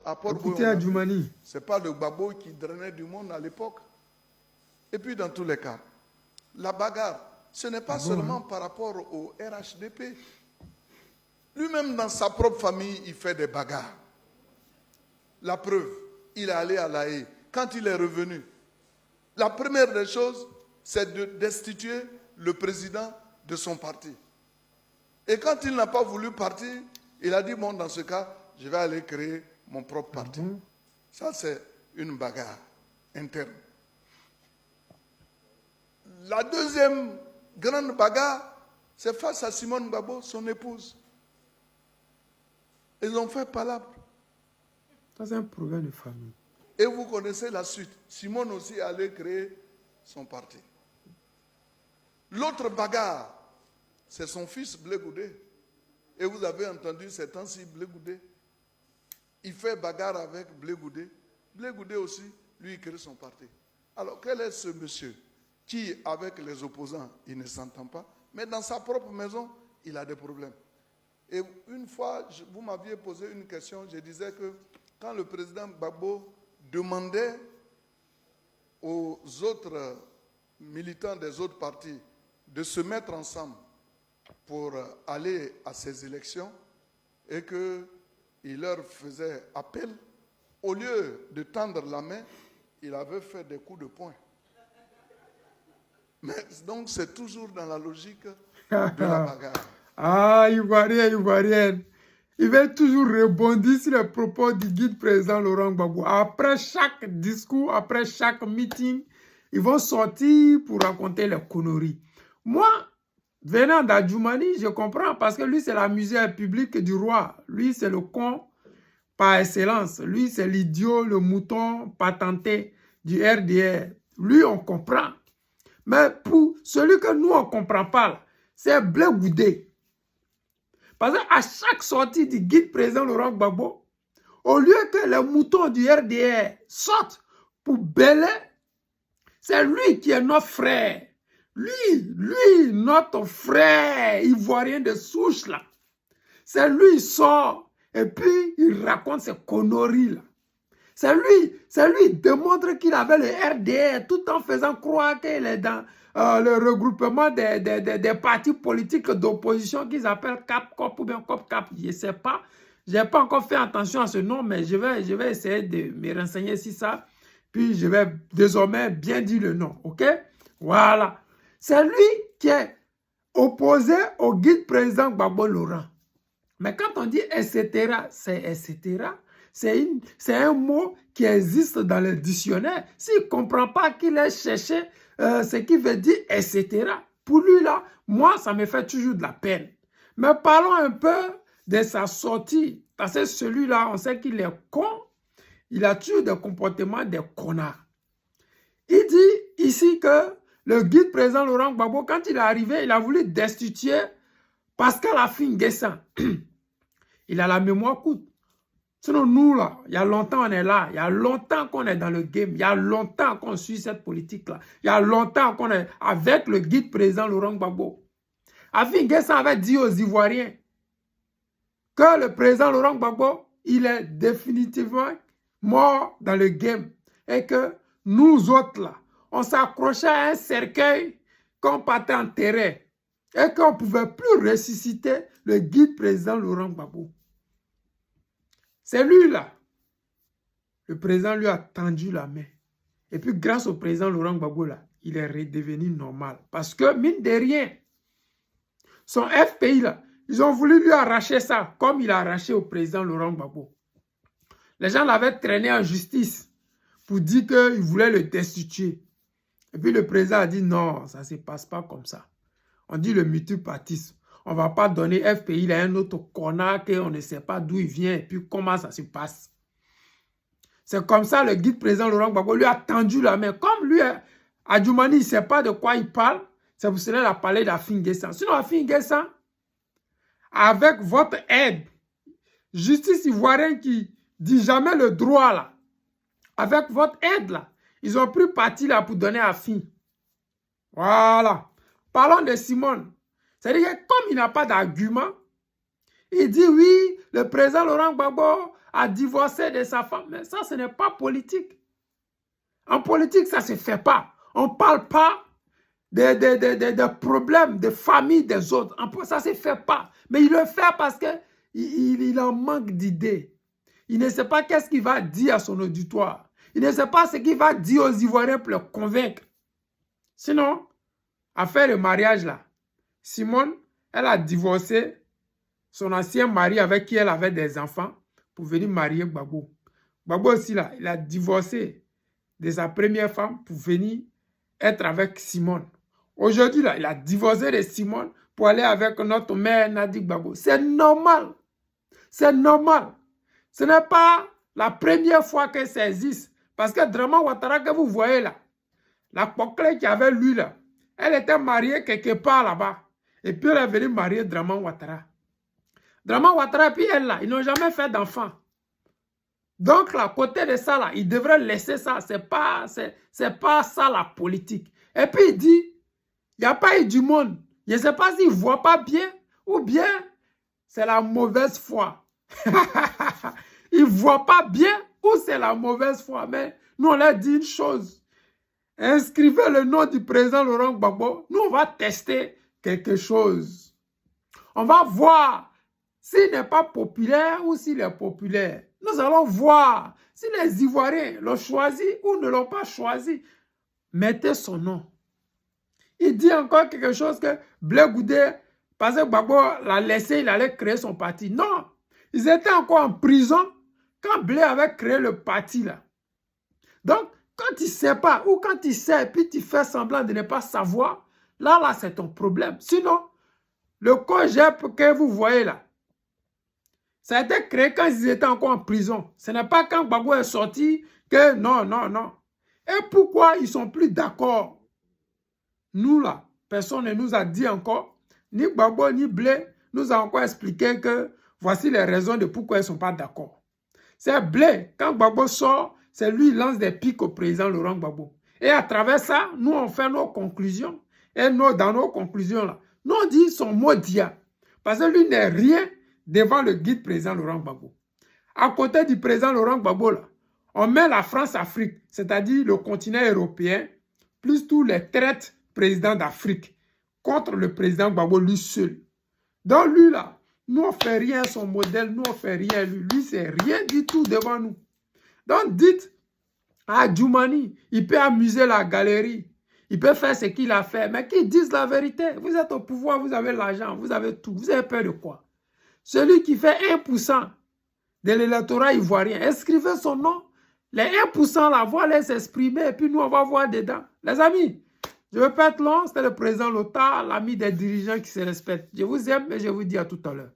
À Port Écoutez Adjoumani. Ce n'est pas le Gbagbo qui drainait du monde à l'époque. Et puis dans tous les cas, la bagarre, ce n'est pas seulement par rapport au RHDP. Lui-même, dans sa propre famille, il fait des bagarres. La preuve, il est allé à La Haye. Quand il est revenu, la première des choses, c'est de destituer le président de son parti. Et quand il n'a pas voulu partir, il a dit, bon, dans ce cas, je vais aller créer mon propre parti. Ça, c'est une bagarre interne. La deuxième grande bagarre, c'est face à Simone Gbagbo, son épouse. Ils ont fait palabre. Ça, c'est un problème de famille. Et vous connaissez la suite. Simone aussi allait créer son parti. L'autre bagarre, c'est son fils Blé Goudé. Et vous avez entendu ces temps-ci Blé Goudé. Il fait bagarre avec Blé Goudé. Blé Goudé aussi, lui, il crée son parti. Alors, quel est ce monsieur qui, avec les opposants, il ne s'entend pas, mais dans sa propre maison, il a des problèmes. Et une fois, vous m'aviez posé une question, je disais que quand le président Gbagbo demandait aux autres militants des autres partis de se mettre ensemble pour aller à ces élections et qu'il leur faisait appel, au lieu de tendre la main, il avait fait des coups de poing. Mais donc c'est toujours dans la logique de la bagarre. Ah, Ivoirien. Il va toujours rebondir sur les propos du guide président Laurent Gbagbo. Après chaque discours, après chaque meeting, ils vont sortir pour raconter les conneries. Moi, venant d'Adjoumani, je comprends parce que lui, c'est la musée publique du roi. Lui, c'est le con par excellence. Lui, c'est l'idiot, le mouton patenté du RDR. Lui, on comprend. Mais pour celui que nous, on ne comprend pas, c'est Blé Goudé. Parce qu'à chaque sortie du guide président Laurent Gbagbo, au lieu que les moutons du RDR sortent pour bêler, c'est lui qui est notre frère. Lui, notre frère ivoirien de souche là. C'est lui, il sort et puis il raconte ces conneries là. C'est lui, il démontre qu'il avait le RDR tout en faisant croire qu'il est dans le regroupement des partis politiques d'opposition qu'ils appellent CAP-COP ou bien COP-CAP. Je ne sais pas. Je n'ai pas encore fait attention à ce nom, mais je vais essayer de me renseigner sur ça. Puis je vais désormais bien dire le nom. OK? Voilà. C'est lui qui est opposé au guide président Gbagbo Laurent. Mais quand on dit etc., c'est etc., c'est un mot qui existe dans le dictionnaire. S'il ne comprend pas qu'il ait cherché ce qui veut dire etc., pour lui là, moi, ça me fait toujours de la peine. Mais parlons un peu de sa sortie. Parce que celui-là, on sait qu'il est con. Il a toujours des comportements de connard. Il dit ici que le guide président Laurent Gbagbo, quand il est arrivé, il a voulu destituer Pascal Affi N'Guessan. Il a la mémoire courte. Sinon, nous, là, il y a longtemps on est là. Il y a longtemps qu'on est dans le game. Il y a longtemps qu'on suit cette politique-là. Il y a longtemps qu'on est avec le guide président Laurent Gbagbo. Affi N'Guessan avait dit aux Ivoiriens que le président Laurent Gbagbo, il est définitivement mort dans le game. Et que nous autres, là, on s'accrochait à un cercueil qu'on partait enterrer. Et qu'on ne pouvait plus ressusciter le guide président Laurent Gbagbo. C'est lui là. Le président lui a tendu la main. Et puis grâce au président Laurent Gbagbo là, il est redevenu normal. Parce que mine de rien, son FPI là, ils ont voulu lui arracher ça, comme il a arraché au président Laurent Gbagbo. Les gens l'avaient traîné en justice pour dire qu'il voulait le destituer. Et puis le président a dit non, ça ne se passe pas comme ça. On dit le multipartisme. On ne va pas donner FPI à un autre connard qu'on ne sait pas d'où il vient et puis comment ça se passe. C'est comme ça le guide président Laurent Gbagbo lui a tendu la main. Comme lui, Adjoumani, il ne sait pas de quoi il parle, c'est pour cela qu'il a parlé d'Affi N'Guessan. Sinon, Affi N'Guessan, avec votre aide, justice ivoirienne qui dit jamais le droit là, avec votre aide là, ils ont pris parti là pour donner Affi. Voilà. Parlons de Simone. C'est-à-dire que comme il n'a pas d'argument, il dit oui, le président Laurent Gbagbo à divorcer de sa femme. Mais ça, ce n'est pas politique. En politique, ça ne se fait pas. On ne parle pas des problèmes de famille des autres. Ça ne se fait pas. Mais il le fait parce qu'il en manque d'idées. Il ne sait pas qu'est-ce qu'il va dire à son auditoire. Il ne sait pas ce qu'il va dire aux Ivoiriens pour les convaincre. Sinon, à faire le mariage là, Simone, elle a divorcé son ancien mari avec qui elle avait des enfants pour venir marier Gbagbo. Gbagbo aussi là, il a divorcé de sa première femme pour venir être avec Simone. Aujourd'hui là, il a divorcé de Simone pour aller avec notre mère Nadi Gbagbo. C'est normal. C'est normal. Ce n'est pas la première fois que ça existe. Parce que Draman Ouattara que vous voyez là, la Poclé qui avait lui là, elle était mariée quelque part là-bas. Et puis elle est venue marier Draman Ouattara. Draman Ouattara et puis elle là, ils n'ont jamais fait d'enfant. Donc là, à côté de ça là, ils devraient laisser ça. C'est pas ça la politique. Et puis il dit, il n'y a pas eu du monde. Je ne sais pas s'il ne voit pas bien ou bien c'est la mauvaise foi. Il ne voit pas bien ou c'est la mauvaise foi. Mais nous, on leur dit une chose. Inscrivez le nom du président Laurent Gbagbo. Nous, on va tester quelque chose. On va voir s'il n'est pas populaire ou s'il est populaire. Nous allons voir si les Ivoiriens l'ont choisi ou ne l'ont pas choisi. Mettez son nom. Il dit encore quelque chose que Blé Goudé, parce que Gbagbo l'a laissé, il allait créer son parti. Non, ils étaient encore en prison quand Blé avait créé le parti là. Donc, quand tu ne sais pas ou quand tu sais et puis tu fais semblant de ne pas savoir, là, c'est ton problème. Sinon, le COJEP que vous voyez là, ça a été créé quand ils étaient encore en prison. Ce n'est pas quand Gbagbo est sorti que non, non, non. Et pourquoi ils ne sont plus d'accord? Nous là, personne ne nous a dit encore, ni Gbagbo ni Blé nous a encore expliqué que voici les raisons de pourquoi ils ne sont pas d'accord. C'est Blé, quand Gbagbo sort, c'est lui qui lance des pics au président Laurent Gbagbo. Et à travers ça, nous on fait nos conclusions. Et dans nos conclusions là, nous on dit son mot dia. Parce que lui n'est rien devant le guide président Laurent Gbagbo. À côté du président Laurent Gbagbo là, on met la France-Afrique, c'est-à-dire le continent européen, plus tous les traites présidents d'Afrique, contre le président Gbagbo lui seul. Donc lui là, nous on fait rien son modèle, nous on fait rien lui. Lui c'est rien du tout devant nous. Donc dites à Djoumani, il peut amuser la galerie, il peut faire ce qu'il a fait, mais qu'ils disent la vérité. Vous êtes au pouvoir, vous avez l'argent, vous avez tout. Vous avez peur de quoi? Celui qui fait 1% de l'électorat ivoirien, inscrivez son nom. Les 1% là, voilà s'exprimer et puis nous on va voir dedans. Les amis, je ne veux pas être long, c'était le président Lothar, l'ami des dirigeants qui se respectent. Je vous aime et je vous dis à tout à l'heure.